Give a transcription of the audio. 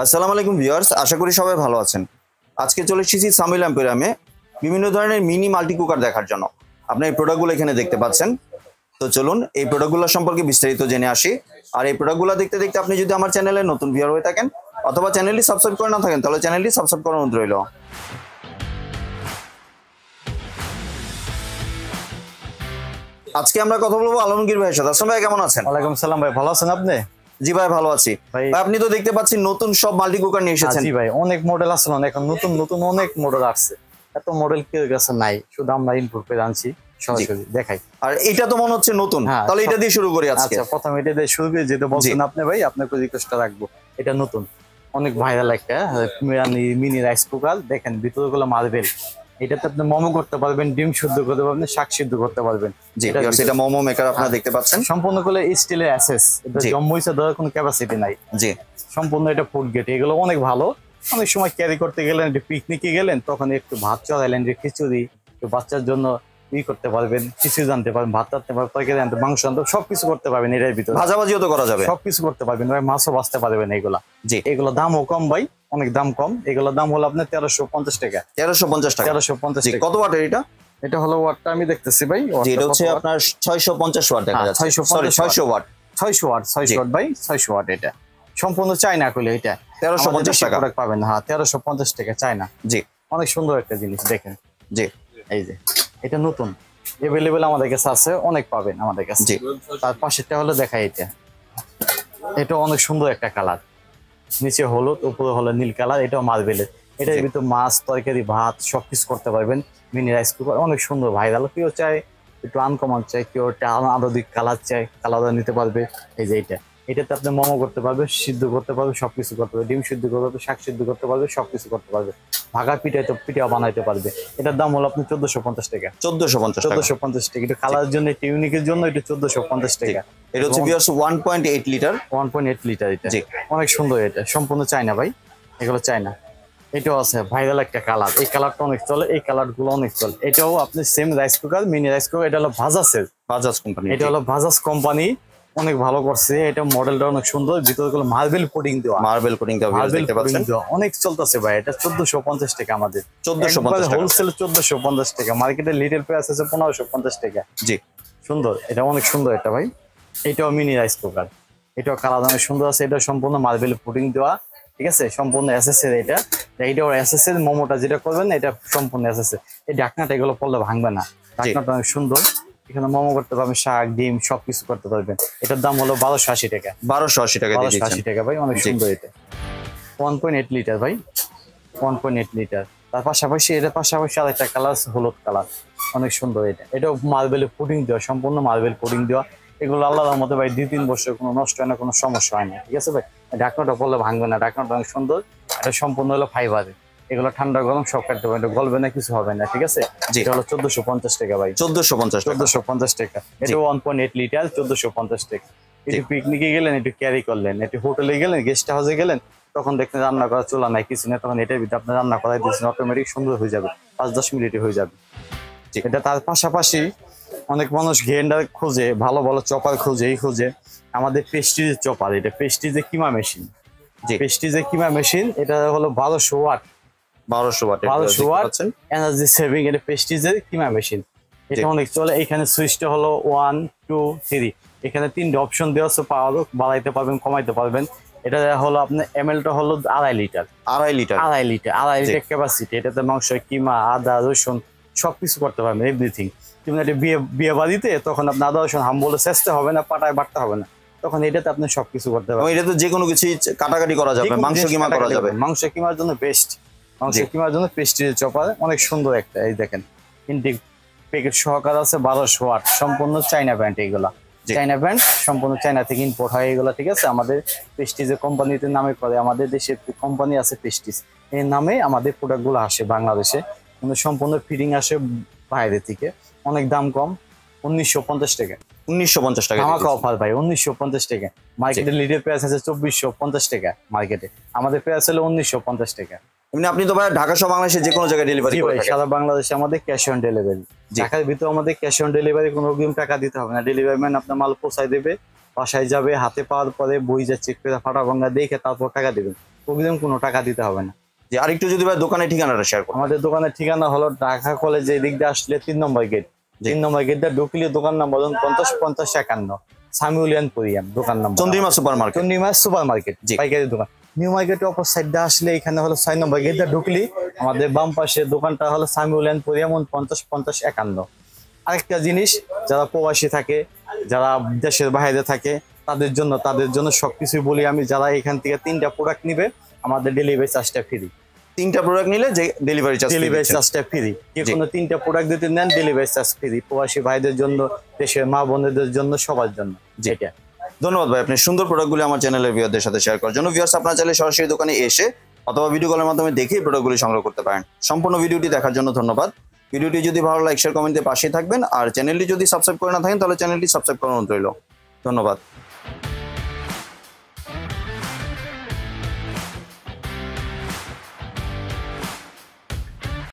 আসসালামু আলাইকুম ভিউয়ার্স, আশা করি সবাই ভালো আছেন। আজকে চলে এসেছি সামিল এম্পোরিয়ামে বিভিন্ন ধরনের মিনি মাল্টি কুকার দেখার জন্য। আপনি এই প্রোডাক্টগুলো এখানে দেখতে পাচ্ছেন। তো চলুন এই প্রোডাক্টগুলো সম্পর্কে বিস্তারিত জেনে আসি। আর এই প্রোডাক্টগুলো দেখতে দেখতে আপনি যদি আমার চ্যানেলে নতুন ভিউয়ার হয়ে থাকেন অথবা চ্যানেলটি সাবস্ক্রাইব করে না থাকেন তাহলে চ্যানেলটি সাবস্ক্রাইব করার অনুরোধ রইল। আজকে আমরা কথা বলবো আলমগীর ভাইয়ের সাথে। আসসালামু ভাই, কেমন আছেন? ওয়ালাইকুম সালাম ভাই, ভালো আছেন আপনি? জি ভাই, ভালো আছি। ভাই আপনি তো দেখতে পাচ্ছি নতুন সব মাল্টি কুকার নিয়ে এসেছেন। জি ভাই, অনেক মডেল আছে, এখন নতুন নতুন অনেক মডেল আসছে। এত মডেল কেউ কাছে নাই, শুধু আমরা ইনপুট করে আনছি, সরাসরি দেখাই। আর এটা তো মনে হচ্ছে নতুন, তাহলে এটা দিয়ে শুরু করি আজকে। আচ্ছা, প্রথমে এটা দিয়ে শুরু করি, যেটা বলছেন আপনি ভাই, আপনাকে রিকোয়েস্টটা রাখবো। এটা নতুন, অনেক ভাইরাল একটা মিনি রাইস কুকার। দেখেন ভিতরে গুলো মার্বেল। এটাতে আপনি মোমো করতে পারবেন, ডিম শুদ্ধ করতে পারবেন, শাক সিদ্ধ করতে পারবেন। জি, এটা মোমো মেকার আপনারা দেখতে পাচ্ছেন। সম্পূর্ণ করে স্টিলের অ্যাসেস, এটা জম্বুইসে ধরার কোনো ক্যাপাসিটি নাই। জি, সম্পূর্ণ এটা ফুড গেট। এগুলো অনেক ভালো। অনেক সময় ক্যারি করতে গেলেন, একটু পিকনিকে গেলেন, তখন একটু ভাত চড়াইলেন, যে খিচুড়ি, একটু বাচ্চার জন্য করতে পারবেন, কিছু জানতে পারবেন, ভাত রাখতে পারবেন, তরকারি আনতে, মাংস আনতে, সবকিছু করতে পারবেন এটার ভিতরে। ভাজাভাজিও তো করা যাবে, সবকিছু করতে পারবেন ভাই, মাছও বাঁচতে পারবেন এগুলা। জি, এগুলো দামও কম ভাই, অনেক দাম কম। এগুলোর দাম হলো আপনার 1350 টাকা। 1350 টাকা। 1350 টাকা। কত ওয়াটের এটা? এটা হলো ওয়াটটা আমি দেখতেছি ভাই, এটা হচ্ছে আপনার 650 ওয়াট দেখা যাচ্ছে। 600 ওয়াট। 600 ওয়াট, 600 ওয়াট ভাই, 600 ওয়াট। এটা সম্পূর্ণ চায়না কইলে এটা 1350 টাকা পাবেন। হ্যাঁ, 1350 টাকা চায়না। জি, অনেক সুন্দর একটা জিনিস, দেখেন। জি, এই যে এটা নতুন এভেলেবেল আমাদের কাছে আছে, অনেক পাবেন আমাদের কাছে। জি, তার পাশেরটা হলো দেখাই, এটা অনেক সুন্দর একটা কালার, নিচে হলুদ, উপরে হলো নীল কালার। এটাও মার্বেলের। এটার ভিতরে মাছ, তরকারি, ভাত সবকিছু করতে পারবেন। মিনি রাইস কুকার অনেক সুন্দর, ভাইরাল। কেউ চাই একটু আনকমন চাই, কেউ আলাদিক কালার চাই, কালার নিতে পারবে। এই যে এটাতে আপনি মোমো করতে পারবে, সিদ্ধ করতে পারবে, সবকিছু করতে পারবে, ডিম সিদ্ধ করতে পারবে, শাক সিদ্ধ করতে পারবে, সবকিছু করতে পারবে। ভাগা পিঠাও বানাইতে পারবে। এটার দাম হলো আপনি 1450 টাকা। 1450 টাকা। এটা কালারের জন্য, একটু ইউনিকের জন্য এটা 1450 টাকা। এটা হচ্ছে 1.8 লিটার। 1.8 লিটার। এটা অনেক সুন্দর। এটা সম্পূর্ণ চায়না ভাই, এগুলো চায়না। এটাও আছে ভাইরাল একটা কালার। এই কালারটা অনেক চলে, এই কালার গুলো অনেক চলে। এটাও আপনি same rice cooker, mini rice cooker. এটা হলো বাজাজ কোম্পানি। এটা হলো বাজাজ কোম্পানি, অনেক ভালো করছে। এটা মডেলটা অনেক সুন্দর, ভিতরে গুলো মার্বেল কোটিং দেওয়া। অনেক চলতেছে ভাই। এটা 1450 টাকা আমাদের। 1450 হোলসেল 1450 টাকা। মার্কেটে লিটল প্রাইস আছে 1550 টাকা। জি, সুন্দর। এটা অনেক সুন্দর এটা ভাই। এটাও মিনি রাইস কুকার। এটাও কালার অনেক সুন্দর আছে। এটা সম্পূর্ণ মার্বেল কোটিং দেওয়া, ঠিক আছে, সম্পূর্ণ এসএসএর। এইটাও এসএসএর। মোমোটা যেটা করবেন এটা সম্পূর্ণ এসএসএর। এই ঢাকনাটা এগুলো পড়লে ভাঙবে না। ঢাকনাটা অনেক সুন্দর। এখানে মোমো করতে পারবেন, শাক, ডিম সবকিছু করতে পারবেন। এটার দাম হলো 1280 টাকা। 1280 টাকা। 1280 টাকা ভাই, অনেক সুন্দর। এটা 1.8 লিটার ভাই, 1.8 লিটার। তার পাশাপাশি আরেকটা কালার আছে, হলুদ কালার, অনেক সুন্দর। এটাও মার্বেলের কোটিং দেওয়া, সম্পূর্ণ মার্বেল কোটিং দেওয়া। এগুলো আল্লাহর মতো ভাই 2-3 বছর কোনো নষ্ট হয় না, কোনো সমস্যা হয় না, ঠিক আছে ভাই। ঢাকনাটা পড়লে ভাঙবে না। ঢাকনাটা অনেক সুন্দর। এটা সম্পূর্ণ হলো ফাইবারের। এগুলো ঠান্ডা গরম সব কাটতে পারবে, এটা গলবে না, কিছু হবে না, ঠিক আছে। এটা হলো 1450 টাকা ভাই। 1450 টাকা। এটা 1.8 লিটার, 1450 টাকা। একটু পিকনিকে গেলেন, একটু ক্যারি করলেন, একটু হোটেলে গেলেন, গেস্ট হাউসে গেলেন, তখন দেখলেন রান্না করা চুলা নাই, কিছু নেই, তখন এটার ভিতরে আপনি রান্না করাই দিচ্ছেন, অটোমেটিক সুন্দর হয়ে যাবে, 5-10 মিনিটে হয়ে যাবে। এটা তার পাশাপাশি অনেক মানুষ গ্রাইন্ডার খোঁজে, ভালো ভালো চপার খোঁজে। আমাদের পেস্টিজের চপার, এটা পেস্টিজের কিমা মেশিন। পেস্টিজের কিমা মেশিন। এটা হলো 1200 ওয়াট। 1200 watt energy saving. এটা পেস্টিজের কিমা মেশিন। এটা অনেক চলে। এখানে সুইচটা হলো 1, 2, 3। এখানে 3টে অপশন দেওয়া আছে, পাওয়ার বাড়াইতে পারবেন, কমাইতে পারবেন। এটা হলো আপনার এমএলটা হলো 2.5 লিটার। 2.5 litre capacity. এটাতে মাংস, কিমা, আদা, রসুন সবকিছু করতে পারবেন, এভরিথিং। যেমন একটা বিয়ে বাড়িতে তখন আপনার আদা রসুন হাম বলে চেষ্টা হবে না, পাটায় বাটতে হবে না, তখন এটাতে আপনি সবকিছু করতে পারবেন। এটাতে যে কোনো কিছু কাটাকাটি করা যাবে, মাংস কিমা করা যাবে। মাংস কিমার জন্য বেস্ট। মাংস কিমার জন্য পেস্টিজের চপার অনেক সুন্দর একটা। এই দেখেন ইনটেক প্যাকেট সহকারে আছে, 1200 ওয়াট, সম্পূর্ণ চাইনা ব্র্যান্ড। এইগুলা চাইনা ব্র্যান্ড, সম্পূর্ণ চাইনা থেকে ইম্পোর্ট হয় এগুলো, ঠিক আছে। আমাদের প্রেস্টিজের কোম্পানিতে নামে করে, আমাদের দেশে কোম্পানি আছে প্রেস্টিজ, এই নামে আমাদের প্রোডাক্টগুলো আসে বাংলাদেশে, কিন্তু সম্পূর্ণ ফিটিং আসে বাইরে থেকে। অনেক দাম কম, 1950 টাকা। 1950 টাকা আমাকে অফার ভাই, 1950 টাকা। মার্কেটে লিডের প্রাইস আছে 2450 টাকা মার্কেটে, আমাদের প্রাইস হলো 1950 টাকা। এমনি আপনি তো ভাই ঢাকা সহ বাংলাদেশে যে কোনো জায়গায় ডেলিভারি করে থাকেন? সারা বাংলাদেশে আমাদের ক্যাশ অন ডেলিভারি। ঢাকার ভিতরে আমাদের ক্যাশ অন ডেলিভারি, কোনো অগ্রিম টাকা দিতে হবে না। ডেলিভারি ম্যান আপনার মাল পৌঁছায় দেবে, বাসায় যাবে, হাতে পাওয়ার পরে বই যা চেক করে ফাটা ভাঙা দেখে তারপর টাকা দেবেন। অগ্রিম কোনো টাকা দিতে হবে না। যে আরেকটু যদি ভাই দোকানের ঠিকানাটা শেয়ার করুন। আমাদের দোকানের ঠিকানা হলো ঢাকা কলেজে এদিক দিয়ে আসলে 3 নম্বর গেট, 3 নম্বর গেট দিয়ে ঢুকলে দোকান নাম্বার 50-50-51 সামিউলিয়ান পরিয়াম দোকান number, Chandrima super market. Chandima super market ji. পাইকারি দোকান। নিউ মার্কেটের অপর সাইড দিয়ে আসলে এখানে হলো 6 নম্বর গেট দিয়ে ঢুকলি আমাদের বাম পাশে দোকানটা হলো সামিউলিয়ান পরিয়াম 50-50-51। আরেকটা জিনিস, যারা প্রবাসী থাকে, যারা দেশের বাইরে থাকে, তাদের জন্য সবকিছুই বলি আমি, যারা এখান থেকে 3টা প্রোডাক্ট নিবে আমাদের ডেলিভারি চার্জটা ফ্রি। 3টা প্রোডাক্ট নিলে যে ডেলিভারি চার্জটা ফ্রি, যে কোনো 3টা প্রোডাক্ট যদি নেন ডেলিভারি চার্জ ফ্রি, প্রবাসী ভাইদের জন্য, দেশের মা বোনদের জন্য, সবার জন্য। যেটা ধন্যবাদ ভাই, আপনি সুন্দর প্রোডাক্টগুলি আমার চ্যানেলের ভিউয়ারদের সাথে শেয়ার করার জন্য। ভিউয়ার্স, আপনারা চাইলে সরাসরি দোকানে এসে অথবা ভিডিও কলের মাধ্যমে দেখে প্রোডাক্টগুলি সংগ্রহ করতে পারেন। সম্পূর্ণ ভিডিওটি দেখার জন্য ধন্যবাদ। ভিডিওটি যদি ভালো লাইক শেয়ার কমেন্টে পাশে থাকবেন, আর চ্যানেলটি যদি সাবস্ক্রাইব করে না থাকেন তাহলে চ্যানেলটি সাবস্ক্রাইব করার অনুরোধ রইল। ধন্যবাদ।